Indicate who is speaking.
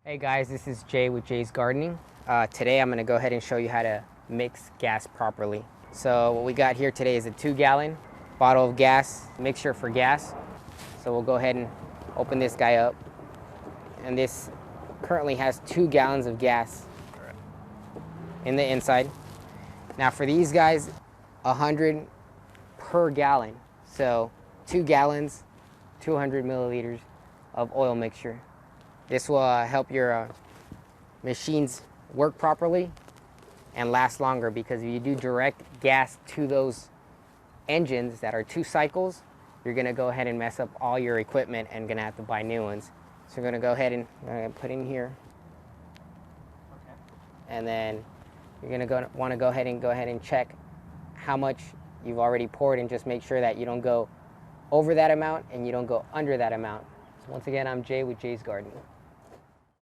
Speaker 1: Hey guys, this is Jay with Jay's Gardening. Today I'm going to go ahead and show you how to mix gas properly. So what we got here today is a 2-gallon bottle of gas, mixture for gas. So we'll go ahead and open this guy up. And this currently has 2 gallons of gas in the inside. Now for these guys, 100 per gallon. So 2 gallons, 200 milliliters of oil mixture. This will help your machines work properly and last longer, because if you do direct gas to those engines that are 2 cycles, you're going to go ahead and mess up all your equipment and going to have to buy new ones. So we're going to go ahead and put in here. Okay. And then you're going to want to go ahead and check how much you've already poured, and just make sure that you don't go over that amount and you don't go under that amount. So once again, I'm Jay with Jay's Gardening.